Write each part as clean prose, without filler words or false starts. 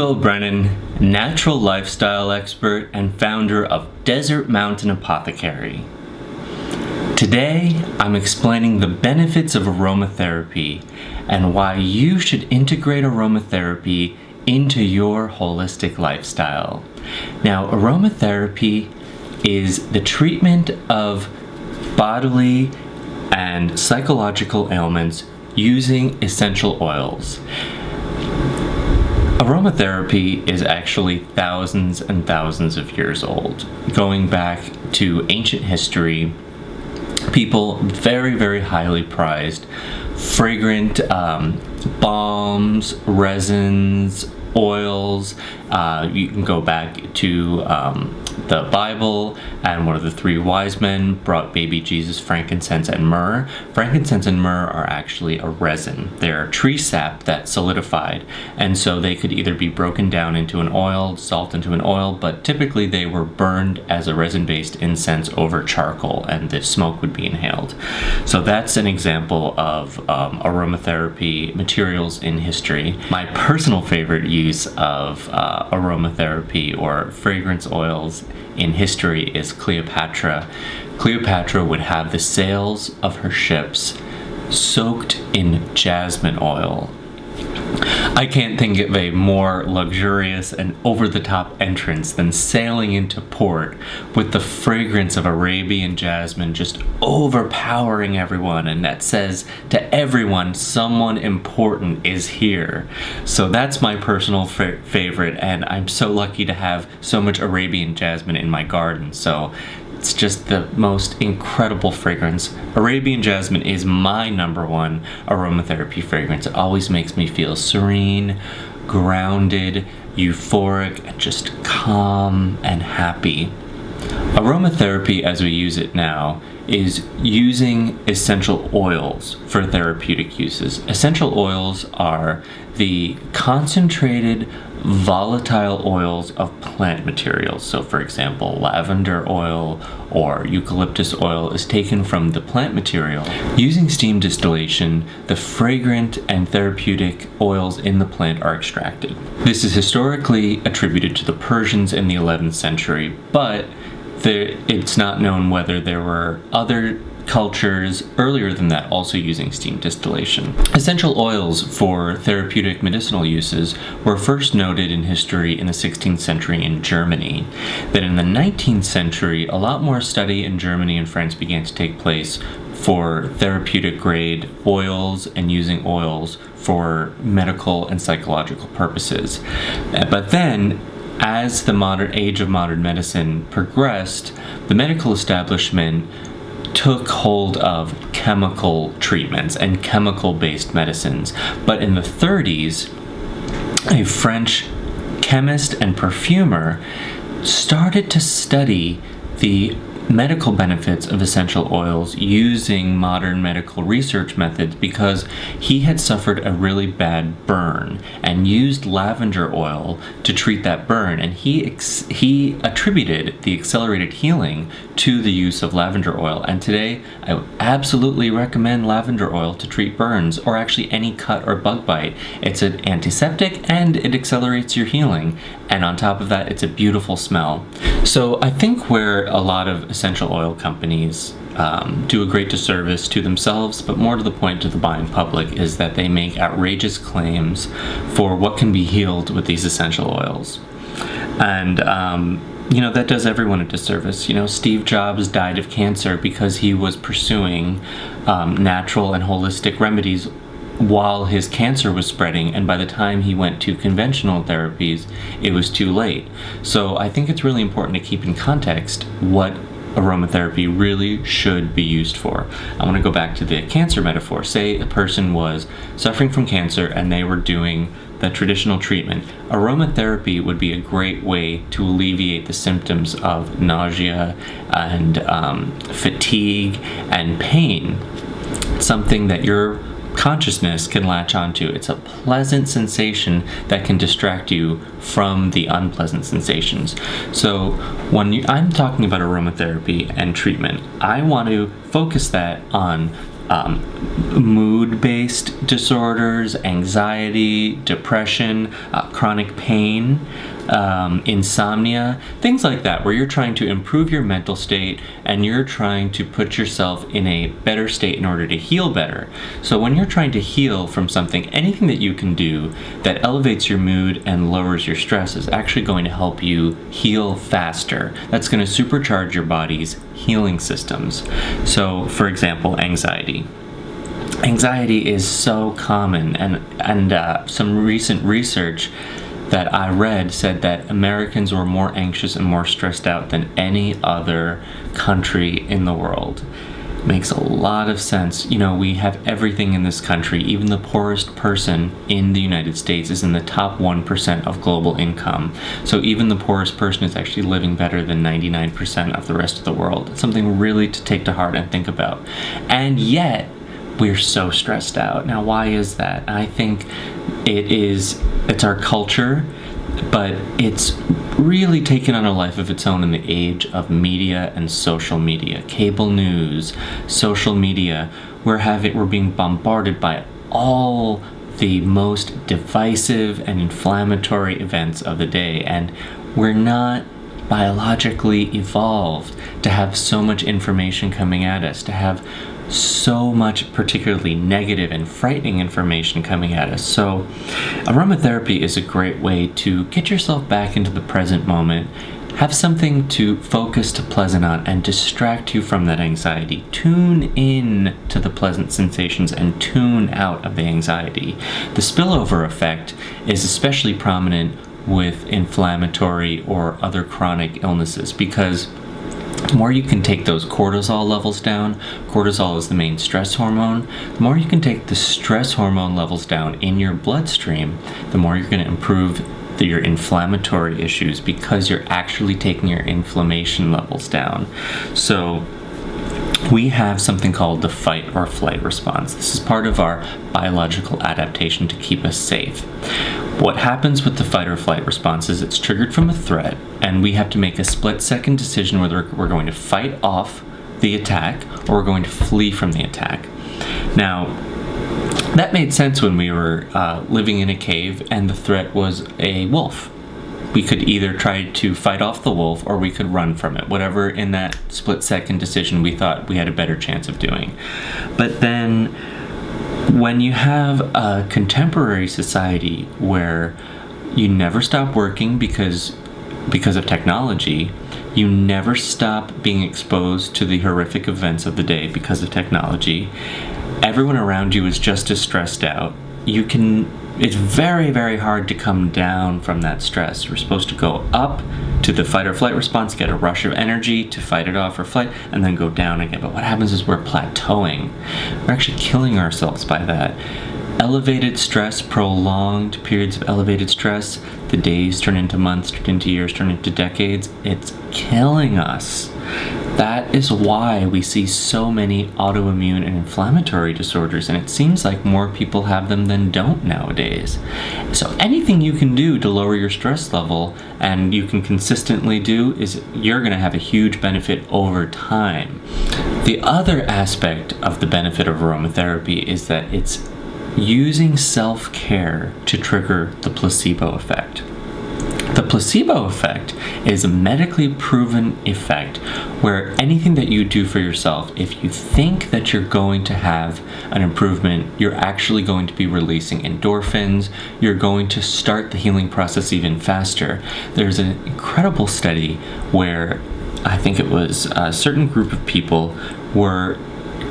Hello, Brennan, natural lifestyle expert and founder of Desert Mountain Apothecary. Today, I'm explaining the benefits of aromatherapy and why you should integrate aromatherapy into your holistic lifestyle. Now, aromatherapy is the treatment of bodily and psychological ailments using essential oils. Aromatherapy is actually thousands and thousands of years old. Going back to ancient history, people very highly prized fragrant balms, resins, oils. You can go back to the Bible, and one of the three wise men brought baby Jesus frankincense and myrrh. Frankincense and myrrh are actually a resin. They're tree sap that solidified, and so they could either be broken down into an oil, salt into an oil, but typically they were burned as a resin-based incense over charcoal, and the smoke would be inhaled. So that's an example of aromatherapy materials in history. My personal favorite use of aromatherapy or fragrance oils in history is Cleopatra. Cleopatra would have the sails of her ships soaked in jasmine oil. I can't think of a more luxurious and over-the-top entrance than sailing into port with the fragrance of Arabian jasmine just overpowering everyone, and that says to everyone someone important is here. So that's my personal favorite, and I'm so lucky to have so much Arabian jasmine in my garden. So it's just the most incredible fragrance. Arabian jasmine is my number one aromatherapy fragrance. It always makes me feel serene, grounded, euphoric, and just calm and happy. Aromatherapy, as we use it now, is using essential oils for therapeutic uses. Essential oils are the concentrated volatile oils of plant materials. So for example, lavender oil or eucalyptus oil is taken from the plant material. Using steam distillation, the fragrant and therapeutic oils in the plant are extracted. This is historically attributed to the Persians in the 11th century, but it's not known whether there were other cultures earlier than that also using steam distillation. Essential oils for therapeutic medicinal uses were first noted in history in the 16th century in Germany. Then in the 19th century, a lot more study in Germany and France began to take place for therapeutic grade oils and using oils for medical and psychological purposes. But then, as the modern age of modern medicine progressed, the medical establishment took hold of chemical treatments and chemical-based medicines. But in the 30s, a French chemist and perfumer started to study the medical benefits of essential oils using modern medical research methods because he had suffered a really bad burn and used lavender oil to treat that burn, and he attributed the accelerated healing to the use of lavender oil. And today I would absolutely recommend lavender oil to treat burns or actually any cut or bug bite. It's an antiseptic and it accelerates your healing, and on top of that it's a beautiful smell. So I think where a lot of essential oil companies do a great disservice to themselves, but more to the point to the buying public, is that they make outrageous claims for what can be healed with these essential oils. And that does everyone a disservice. Steve Jobs died of cancer because he was pursuing natural and holistic remedies while his cancer was spreading, and by the time he went to conventional therapies, it was too late. So I think it's really important to keep in context what aromatherapy really should be used for. I want to go back to the cancer metaphor. Say a person was suffering from cancer and they were doing the traditional treatment. Aromatherapy would be a great way to alleviate the symptoms of nausea and fatigue and pain, something that your consciousness can latch onto. It's a pleasant sensation that can distract you from the unpleasant sensations. So when I'm talking about aromatherapy and treatment, I want to focus that on mood-based disorders, anxiety, depression, chronic pain, insomnia, things like that, where you're trying to improve your mental state and you're trying to put yourself in a better state in order to heal better. So when you're trying to heal from something, anything that you can do that elevates your mood and lowers your stress is actually going to help you heal faster. That's going to supercharge your body's healing systems. So, for example, anxiety. Anxiety is so common, and some recent research that I read said that Americans were more anxious and more stressed out than any other country in the world. Makes a lot of sense. You know, we have everything in this country. Even the poorest person in the United States is in the top 1% of global income. So even the poorest person is actually living better than 99% of the rest of the world. It's something really to take to heart and think about. And yet, we're so stressed out. Now, why is that? I think it's our culture, but it's really taken on a life of its own in the age of media and social media, cable news, social media. We're being bombarded by all the most divisive and inflammatory events of the day, and we're not biologically evolved to have so much information coming at us, to have so much particularly negative and frightening information coming at us. So aromatherapy is a great way to get yourself back into the present moment, have something to focus to pleasant on and distract you from that anxiety. Tune in to the pleasant sensations and tune out of the anxiety. The spillover effect is especially prominent with inflammatory or other chronic illnesses, because the more you can take those cortisol levels down, cortisol is the main stress hormone, the more you can take the stress hormone levels down in your bloodstream, the more you're going to improve your inflammatory issues, because you're actually taking your inflammation levels down. So we have something called the fight or flight response. This is part of our biological adaptation to keep us safe. What happens with the fight or flight response is it's triggered from a threat, and we have to make a split-second decision whether we're going to fight off the attack or we're going to flee from the attack. Now, that made sense when we were living in a cave and the threat was a wolf. We could either try to fight off the wolf or we could run from it, whatever in that split-second decision we thought we had a better chance of doing. But then when you have a contemporary society where you never stop working because of technology, you never stop being exposed to the horrific events of the day because of technology, everyone around you is just as stressed out. It's very, very hard to come down from that stress. We're supposed to go up to the fight or flight response, get a rush of energy to fight it off or flight, and then go down again. But what happens is we're plateauing. We're actually killing ourselves by that. Elevated stress, prolonged periods of elevated stress, the days turn into months, turn into years, turn into decades. It's killing us. That is why we see so many autoimmune and inflammatory disorders, and it seems like more people have them than don't nowadays. So anything you can do to lower your stress level, and you can consistently do, is you're going to have a huge benefit over time. The other aspect of the benefit of aromatherapy is that it's using self-care to trigger the placebo effect. The placebo effect is a medically proven effect where anything that you do for yourself, if you think that you're going to have an improvement, you're actually going to be releasing endorphins, you're going to start the healing process even faster. There's an incredible study where I think it was a certain group of people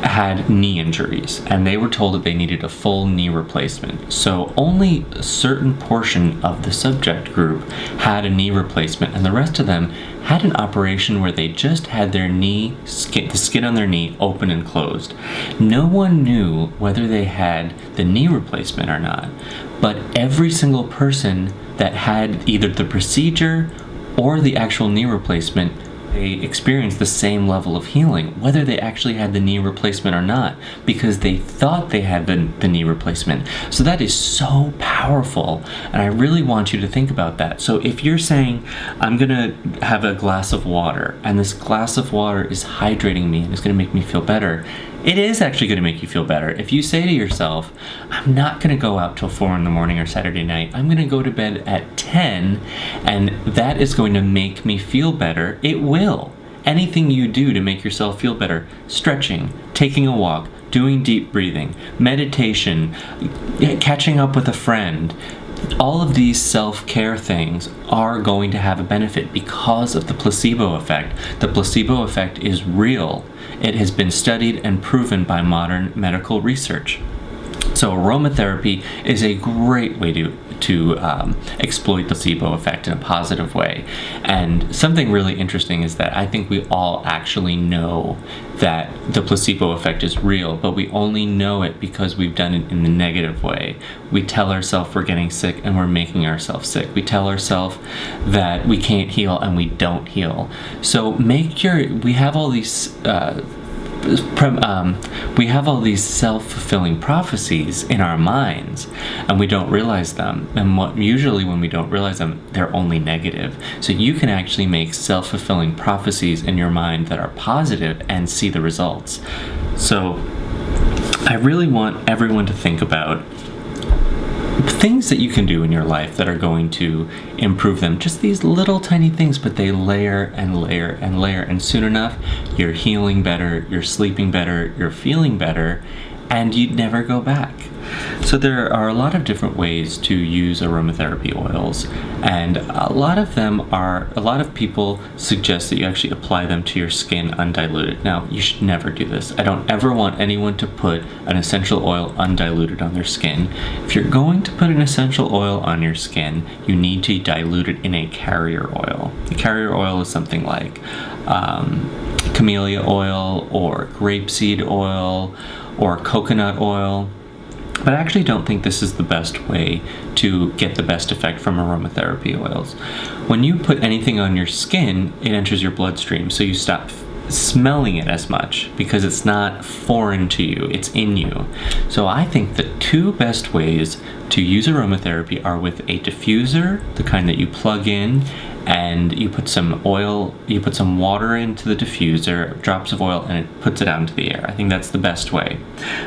had knee injuries, and they were told that they needed a full knee replacement. So only a certain portion of the subject group had a knee replacement, and the rest of them had an operation where they just had their the skin on their knee open and closed. No one knew whether they had the knee replacement or not, but every single person that had either the procedure or the actual knee replacement, they experienced the same level of healing, whether they actually had the knee replacement or not, because they thought they had the knee replacement. So that is so powerful, and I really want you to think about that. So if you're saying, I'm gonna have a glass of water, and this glass of water is hydrating me and it's gonna make me feel better, It is actually going to make you feel better. If you say to yourself, I'm not going to go out till 4 in the morning or Saturday night, I'm going to go to bed at 10, and that is going to make me feel better, it will. Anything you do to make yourself feel better, stretching, taking a walk, doing deep breathing, meditation, catching up with a friend, all of these self-care things are going to have a benefit because of the placebo effect. The placebo effect is real. It has been studied and proven by modern medical research. So aromatherapy is a great way to exploit the placebo effect in a positive way. And something really interesting is that I think we all actually know that the placebo effect is real, but we only know it because we've done it in the negative way. We tell ourselves we're getting sick and we're making ourselves sick. We tell ourselves that we can't heal and we don't heal. So we have all these self-fulfilling prophecies in our minds, and we don't realize them. And usually when we don't realize them, they're only negative. So you can actually make self-fulfilling prophecies in your mind that are positive and see the results. So I really want everyone to think about things that you can do in your life that are going to improve them. Just these little tiny things, but they layer and layer and layer, and soon enough you're healing better, you're sleeping better, you're feeling better, and you'd never go back. So there are a lot of different ways to use aromatherapy oils, and a lot of people suggest that you actually apply them to your skin undiluted. Now, you should never do this. I don't ever want anyone to put an essential oil undiluted on their skin. If you're going to put an essential oil on your skin, you need to dilute it in a carrier oil. A carrier oil is something like camellia oil or grapeseed oil or coconut oil. But I actually don't think this is the best way to get the best effect from aromatherapy oils. When you put anything on your skin, it enters your bloodstream, so you stop smelling it as much because it's not foreign to you, it's in you. So I think the two best ways to use aromatherapy are with a diffuser, the kind that you plug in, and you put some water into the diffuser, drops of oil, and it puts it out into the air. I think that's the best way.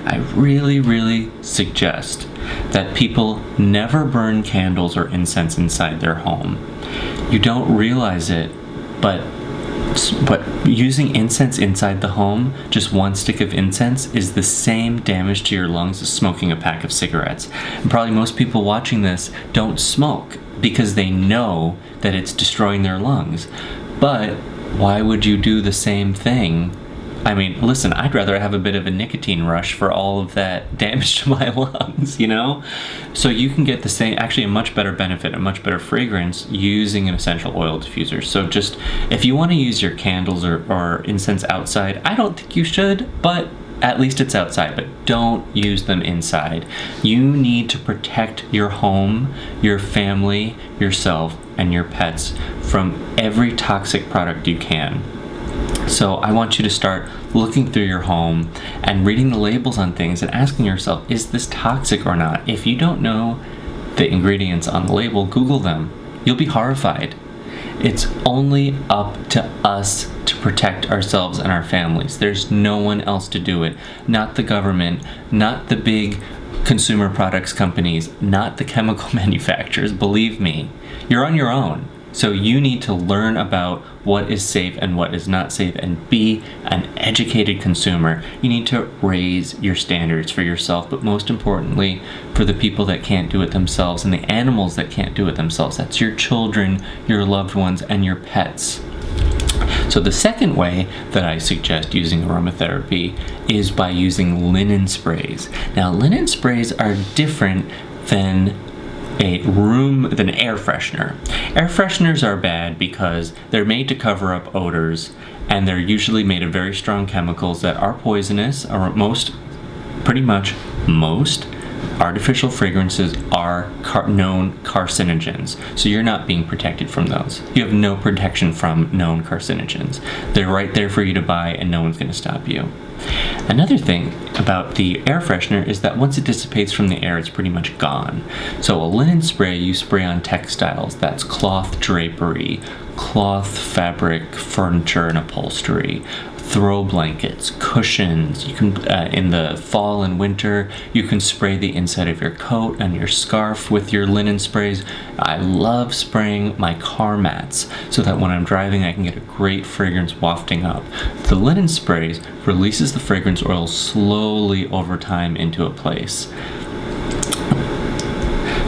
I really, really suggest that people never burn candles or incense inside their home. You don't realize it, but using incense inside the home, just one stick of incense, is the same damage to your lungs as smoking a pack of cigarettes. And probably most people watching this don't smoke because they know that it's destroying their lungs. But why would you do the same thing? I mean, listen, I'd rather have a bit of a nicotine rush for all of that damage to my lungs, you know? So you can get the same, actually a much better benefit, a much better fragrance using an essential oil diffuser. So just, if you want to use your candles or incense outside, I don't think you should, but at least it's outside, but don't use them inside. You need to protect your home, your family, yourself, and your pets from every toxic product you can. So I want you to start looking through your home and reading the labels on things and asking yourself, is this toxic or not? If you don't know the ingredients on the label, Google them. You'll be horrified. It's only up to us to protect ourselves and our families. There's no one else to do it. Not the government, not the big consumer products companies, not the chemical manufacturers. Believe me, you're on your own. So you need to learn about what is safe and what is not safe and be an educated consumer. You need to raise your standards for yourself, but most importantly, for the people that can't do it themselves and the animals that can't do it themselves. That's your children, your loved ones, and your pets. So the second way that I suggest using aromatherapy is by using linen sprays. Now, linen sprays are different than an air freshener. Air fresheners are bad because they're made to cover up odors, and they're usually made of very strong chemicals that are poisonous. Pretty much most artificial fragrances are known carcinogens, so you're not being protected from those. You have no protection from known carcinogens. They're right there for you to buy, and no one's going to stop you. Another thing about the air freshener is that once it dissipates from the air, it's pretty much gone. So a linen spray you spray on textiles, that's cloth drapery, cloth fabric, furniture and upholstery, throw blankets, cushions. You can, in the fall and winter, you can spray the inside of your coat and your scarf with your linen sprays. I love spraying my car mats so that when I'm driving, I can get a great fragrance wafting up. The linen sprays releases the fragrance oil slowly over time into a place.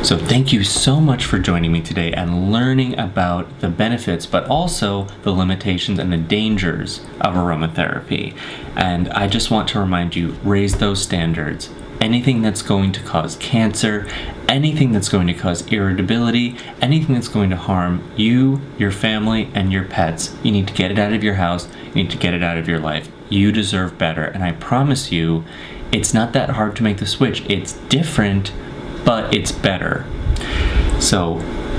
So thank you so much for joining me today and learning about the benefits, but also the limitations and the dangers of aromatherapy. And I just want to remind you, raise those standards. Anything that's going to cause cancer, anything that's going to cause irritability, anything that's going to harm you, your family, and your pets, you need to get it out of your house. You need to get it out of your life. You deserve better. And I promise you, it's not that hard to make the switch. It's different, but it's better. So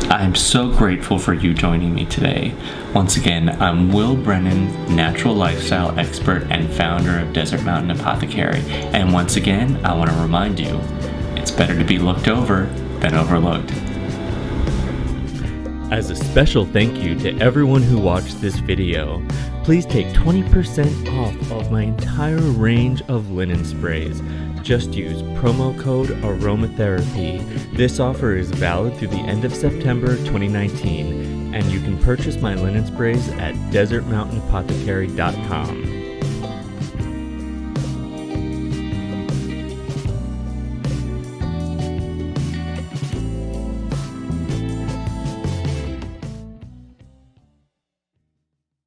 I'm so grateful for you joining me today. Once again, I'm Will Brennan, natural lifestyle expert and founder of Desert Mountain Apothecary. And once again, I want to remind you, it's better to be looked over than overlooked. As a special thank you to everyone who watched this video, please take 20% off of my entire range of linen sprays. Just use promo code Aromatherapy. This offer is valid through the end of September 2019, and you can purchase my linen sprays at desertmountainapothecary.com.